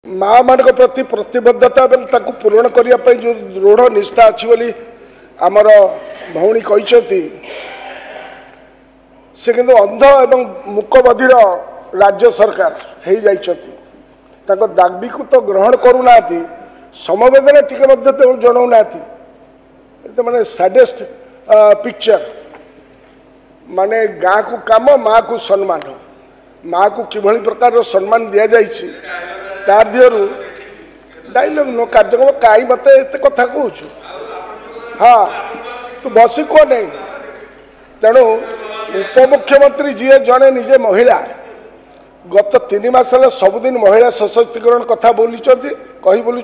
माँ मान प्रति प्रतिबद्धता पूरण करने जो दृढ़ निष्ठा अच्छी बोली आमर भौणी कहते से किंतु अंध एवं मूकबधिर राज्य सरकार हो जाती दाबी को तो ग्रहण करूना समवेदना टिके जनाऊना माने सैडेस्ट पिक्चर माने गाँ को काम माँ को सम्मान माँ को किभली प्रकार सम्मान दि जाइए तार दिहरु डायलॉग नो कार्यक्रम कहीं मत एत कथा कहूँ हाँ तू बसी कह नहीं तेणु उपमुख्यमंत्री जी जड़े निजे महिला गत 3 मास सबुदिन महिला सशक्तिकरण कथा बोली कही बोलुं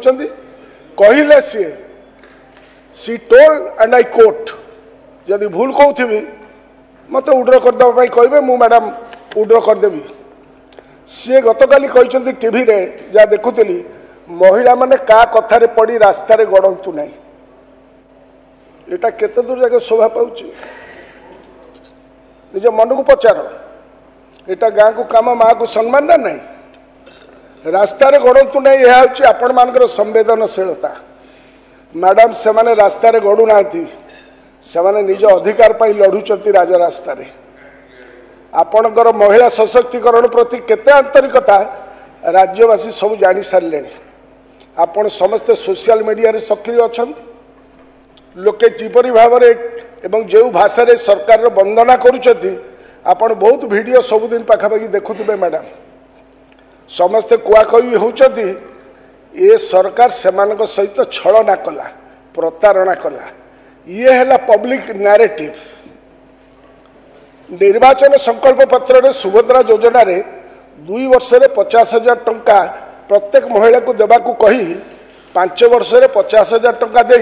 कहले सी टोल्ड एंड आई कोट जदि भूल कहूथी मत उड्र करदे कहे मु मैडम उड्र करदेवी सी गतकाली कहते टीवी रे जहाँ देखुली महिला माने का कथार पड़ी रास्ता गड़तु ना यहाँ केते दूर जाके शोभा पाऊँ निज मन को पचार यहाँ गाँ को काम माँ को सम्मान ना नहीं रास्ता गड़तु ना यह हूँ आपण मान संवेदनशीलता मैडम से माने रास्ता गड़ुना से निज अधिकार पर लड़ुंट राजरास्ता आपणकर महिला सशक्तिकरण प्रति केते आंतरिकता राज्यवासी सब जानी सारे आपण समस्ते सोशल मीडिया रे सक्रिय अच्छा लोके जीपरी भाव में जो भाषा रे सरकार वंदना करुँच आपण बहुत वीडियो सबुदिन पाखापाखि देखुवे मैडम समस्ते कुआकई होती ये सरकार सेमानक सहित छलना कला प्रतारणा कला ये है पब्लिक नैरेटिव निर्वाचन संकल्प पत्र रे सुभद्रा योजना रे 2 वर्ष रे 50,000 टंका प्रत्येक महिला को देवा को कही 5 वर्ष रे 50,000 टंका दे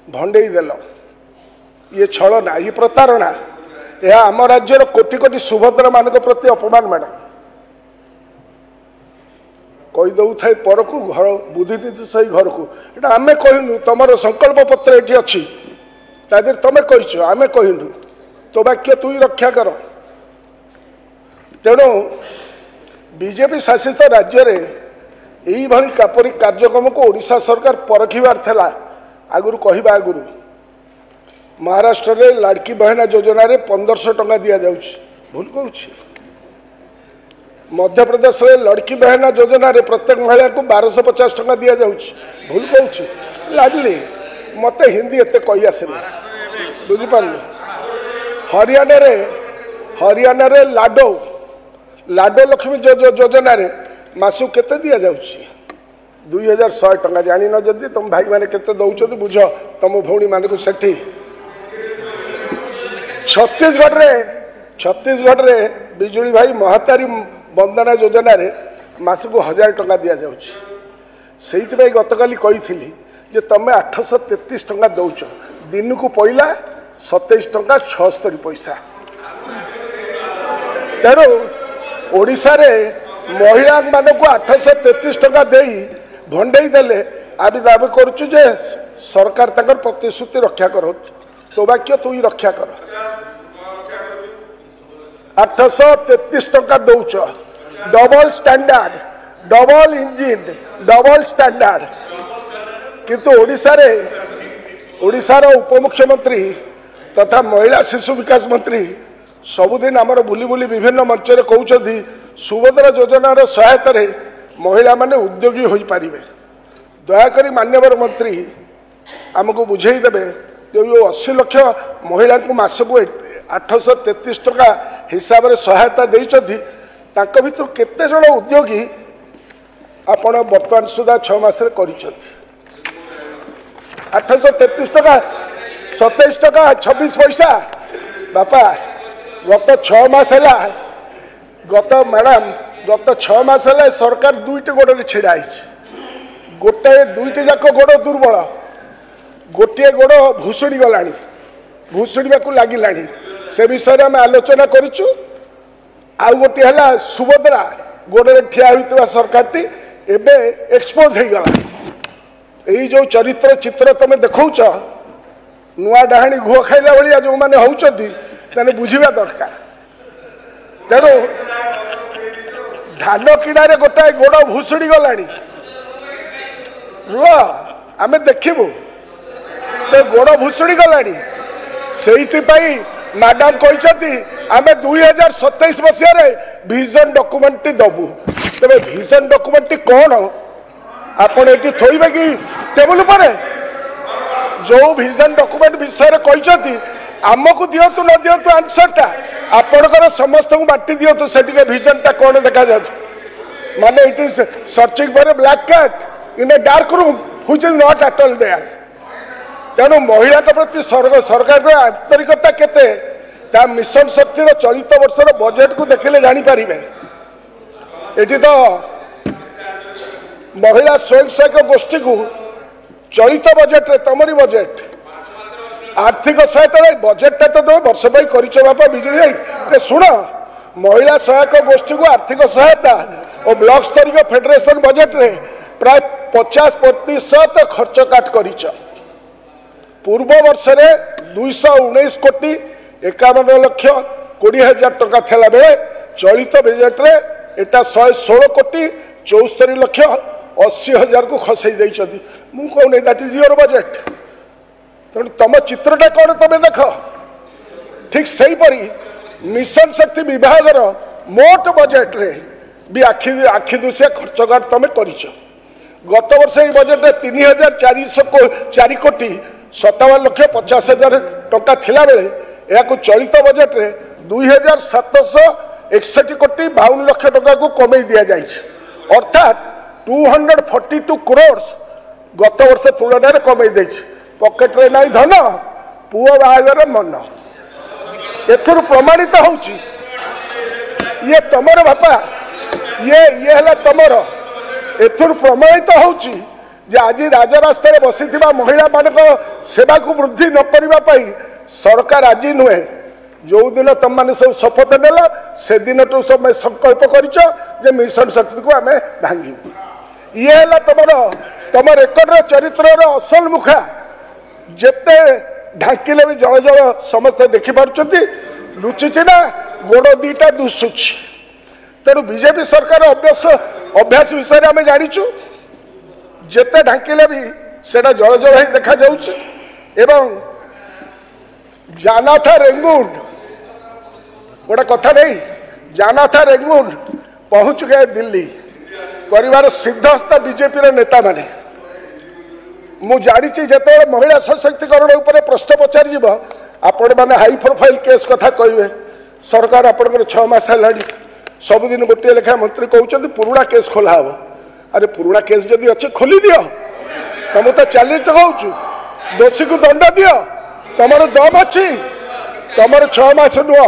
भंडेई देल ये छलना ये प्रतारणा यह आम राज्यर कोटि कोटि सुभद्रा मान प्रति अपमान मैडम कही दौ थाए पर को घर बुद्धिनीति सही घर को ये आम कहनु तुम संकल्प पत्र ये अच्छी तादेर तुम कही आम कहनु तो वाक्य तु रक्षा कर तेणु बीजेपी शासित राज्य में यही कापरी कार्यक्रम को ओडिशा सरकार परखिबार थिला आगुरु कहबा आगुरु महाराष्ट्र रे लाड़की बहना योजना रे 1500 टंका दिया जाउछि भूल कहूँ मध्य प्रदेश रे लड़की बहना योजना रे प्रत्येक महिला को 1250 टंका दिया जाउछि भूल कहूँ लाडली मते हिंदी एते कही आसेना बुझिपारल हरियाणा रे लाडो लक्ष्मी योजना रे मासु केते दिया जाउछि 2100 टंका जानी न जदी तुम भाई माने केते दउछत बुझ तुम भौणी मान को सेठी छत्तीसगढ़ रे बिजुली भाई महातारी वंदना योजना रे मासु को 1000 टंका दिया जाउछि सेहित भाई गतकाली कही जे तमे 833 टंका दउछ दिन को पइला 27 टंका 76 पैसा तेणु ओडिशा रे महिला मान को 833 टंका दे भंडेई देले आबि दाबी करुचु जे सरकार तकर प्रतिश्रुति रक्षा करो तो वाक्य तु रक्षा कर 833 टंका दौच double standard double engine double standard किंतु ओडिशार उपमुख्यमंत्री तथा महिला शिशु विकास मंत्री सबुदिन आमर बुली बुली विभिन्न मंच कहते सुभद्रा योजनार सहायता महिला माने उद्योगी हो पारे दयाकोरी मान्यवर मंत्री आमको बुझेदेवे जो 80 लाख महिला को मासक 833 टंका हिसाब से सहायता देती भर केते जन उद्योगी आपण वर्तमान सुधा 6 मास कर 833 टंका 27 टंका 26 पैसा बापा गत 6 मास गत मैडम गत 6 मास सरकार 2टी गोड़ छिड़ा गोटे 2टी जाक गोड़ दुर्बल गोटे गोड़ भूषुड़ी गला भूषुड़ा लगिला से विषय में आलोचना करूँ आउ गोटे है सुभद्रा गोड़े ठिया होता सरकार टी एबे एक्सपोज हो गला यही जो चरित्र चित्र तुम देखौच नुआ डाहाणी गुह खाइला भाया जो मैंने होती बुझा दरकार तेणु धान किड़े गोटाए गोड़ भूषुड़ी गला रुह आमे देखिबु तो गोड़ भुसुड़ी गलानी से मैडम कहते आम 2027 मसीह विजन डॉक्यूमेंट दबु तेरे विजन डॉक्यूमेंट कौन आपण ये थोबे कि टेबुल पर जो विजन डॉक्यूमेंट विषय कहते आमको दिंतु न दिंतु आंसरटा आपणकर समस्त को बांटी दिंतु से विजनटा कौन देखा जा माने it is searching for a black cat in a dark room which is not at all there तेणु महिला प्रति सरकार आंतरिकता केते मिशन शक्तिर चलित वर्षर बजेट को देखले जानीपर ये तो महिला स्वयं सहायक गोष्ठी को चलित बजेट रे तमरी बजेट आर्थिक सहायता बजेटा तो तुम वर्ष बापा विजेडी शुण महिला सहायक गोष्ठी को आर्थिक सहायता और ब्लॉक स्तरीय फेडरेशन बजेट रे प्राय 50% खर्च काट कर पूर्व वर्ष रे 219 कोटी 51 लक्ष 20,000 टका थिला बेले चलित बजेट रे एटा 116 कोटी 74 लक्ष 80,000 को खसई देइछथि मु कहने दैट इज योर बजेट तेणु तुम चित्रटा कौन तुम देख ठीक सही परी मिशन शक्ति विभाग मोट बजेट रे भी आखि दुसिया खर्च तुम कर गत वर्ष ये बजेट 3,404 कोटी 57 लक्ष 50,000 टका थिला बेले या चलित बजेट रे 2,761 कोटी 52 लक्ष टका को कमे दिया जाए अर्थात 242 करोड़ गत वर्ष तुलन में कमे दे पकेट रे नहीं धन पुओ बाहागर मन एथुर प्रमाणित होउची ये तमर बापा ये है तमर एथुर प्रमाणित होउची जे आज राजरास्ता बसी महिला मान सेवा को वृद्धि न करने सरकार आज नुहे जो दिन तुम मैंने सब शपथ नेला से दिन तो सब संकल्प कर मिशन शक्ति को आम भांगी ये है तुम रेकर्ड चरित्र असल मुखा जेते ढाकिले भी जल जल समस्ते देखिपुंट लुचि ना गोड़ दीटा दुसुची तेणु बीजेपी सरकार अभ्यास विषय आम जाचु जेते ढाकिले भी सेटा जल जल ही देखा एवं जाना था रेंगुन गोटे कथा नहीं जाना था रेंगुन पहुंच गए दिल्ली परिवार सिद्धस्थ बीजेपी नेता माने मु जानी जिते महिला सशक्तिकरण उपर प्रश्न पचार आपण मैंने हाई प्रोफाइल केस कथा कहे सरकार आपंकर 6 मास है सबुदिन गोटे लेखा मंत्री कहते पुराणा केस खोला हम अरे पुराणा केस जदि अच्छे खोली दियो तुम तो चैलेंज कहूँ दोषी को दंड दियो तुम दम अच्छी तुम 6 मास नुह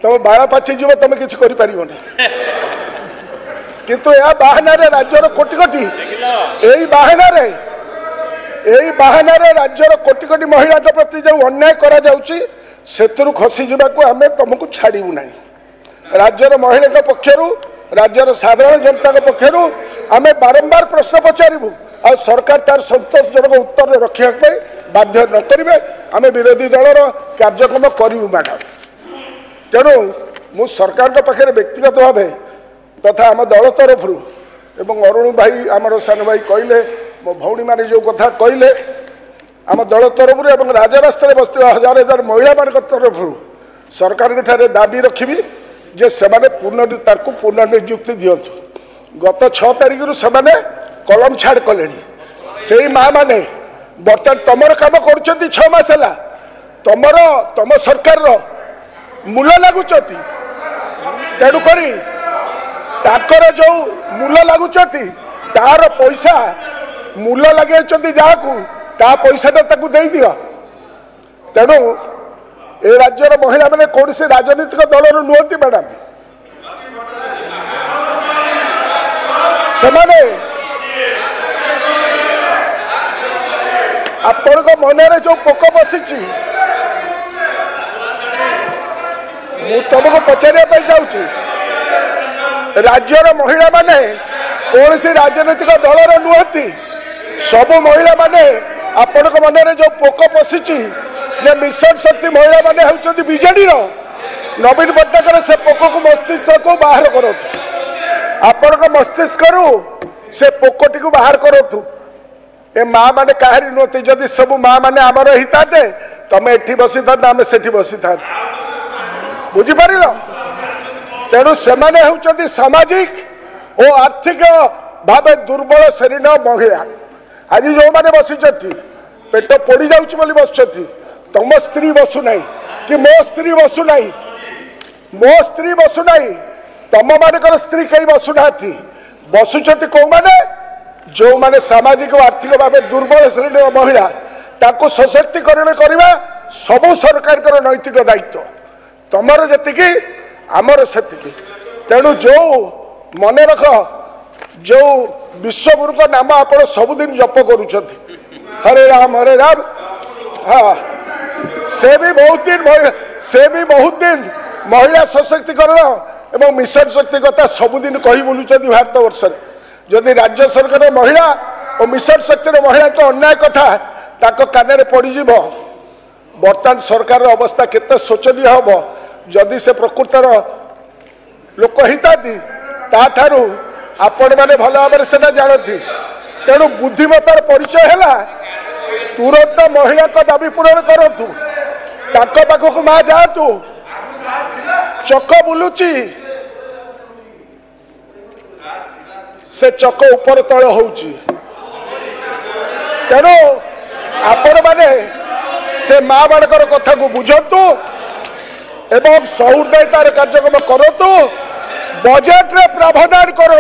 तुम बाड़ा पाची जीव तुम किसी कर किंतु या बाहाना राज्यर कोटि कोटि यही बाहाना राज्यर कोटि कोटि महिला प्रति जो अन्याय करा जाउची सेतुरु खसी जावाक आम तुमको छाड़ू ना राज्यर महिला पक्षरु राज्यर साधारण जनता पक्षरु आम बारंबार प्रश्न पचारू आ सरकार तार संतोषजनक उत्तर रखा बाध्य न करेंगे आम विरोधी दलर कार्यक्रम करूँ मैडम तेणु मु सरकार पाखे व्यक्तिगत भाव तथा आम दल तरफ एवं अरुण भाई आमर सान भाई कहले मो भौणी मैंने जो कथा कहले आम दल तरफ एवं राजरास्ता बसते हजार हजार महिला मान तरफ सरकार दाबी रखी जे सेमाने पुनर्नियुक्ति दिंतु गत 6 तारिख से कलम छाड़ कले से माँ मैंने बर्तमान तुम कम कर 6 मास है तुम सरकार मूल लगुच तेणुक जो मूल लगुच तार पैसा मूल लगे जहाँ ता पैसाटा दे दियो तेणु ए राज्यर महिला मैंने कौन से राजनीतिक दल नुहति मैडम से आपण मन जो पोक बसी तुमको पचारे जाऊँ राज्यर महिला माने कौन सी राजनीतिक दलर नुहति सबु महिला माने आपण मन जो पोक पशिची जे मिशन शक्ति महिला माने होउछथि बीजेडी रो नवीन पट्टनायक से पोक को मस्तिष्क को बाहर करो आपण मस्तिष्क से पोकटी को बाहर करो ए माँ मैंने कहारी नुहति जदि सब माँ मैंने आमर ही था तुम एठी बसी था आम से बसी था बुझीपार तेणु से सामाजिक और आर्थिक भाव दुर्बल श्रेणी महिला आज जो मैंने बसी पेट पोड़ी जाऊँगी बस तुम स्त्री बसुना कि मो स्त्री बसुना मो स्त्री बसुना तुम मान स्त्री कहीं बसुना बसुंट कौ मैंने जो माने सामाजिक और आर्थिक भाव दुर्बल श्रेणी महिला ताको सशक्तिकरण करने सबू सरकार नैतिक दायित्व तुमर जी आमर से तेणु जो मन रख जो विश्वगुरु का नाम आप सबुदिन जप करुँच हरे राम हाँ से भी बहुत दिन महिला सशक्तिकरण एवं मिशन शक्ति कथा सबुदिन कही बुलूँ भारत वर्ष जदि राज्य सरकार महिला और मिशन शक्ति महिला तो अन्याय कथा ताको कान पड़ज बर्तमान सरकार अवस्था केते शोचनीय हम जदि से प्रकृतर लोक हिता आपण मैंने भल भाव से जानती तेणु बुद्धिमतार परिचय है तुरंत महिला का दाबी पूरण करूँ पाखक माँ जातु चक बुलुची से चक ऊपर तल होउची तेणु आपण माने से माँ मानकर कथा को बुझतु एवं सहृदयतार कार्यक्रम करतु बजेट रे प्रावधान करो।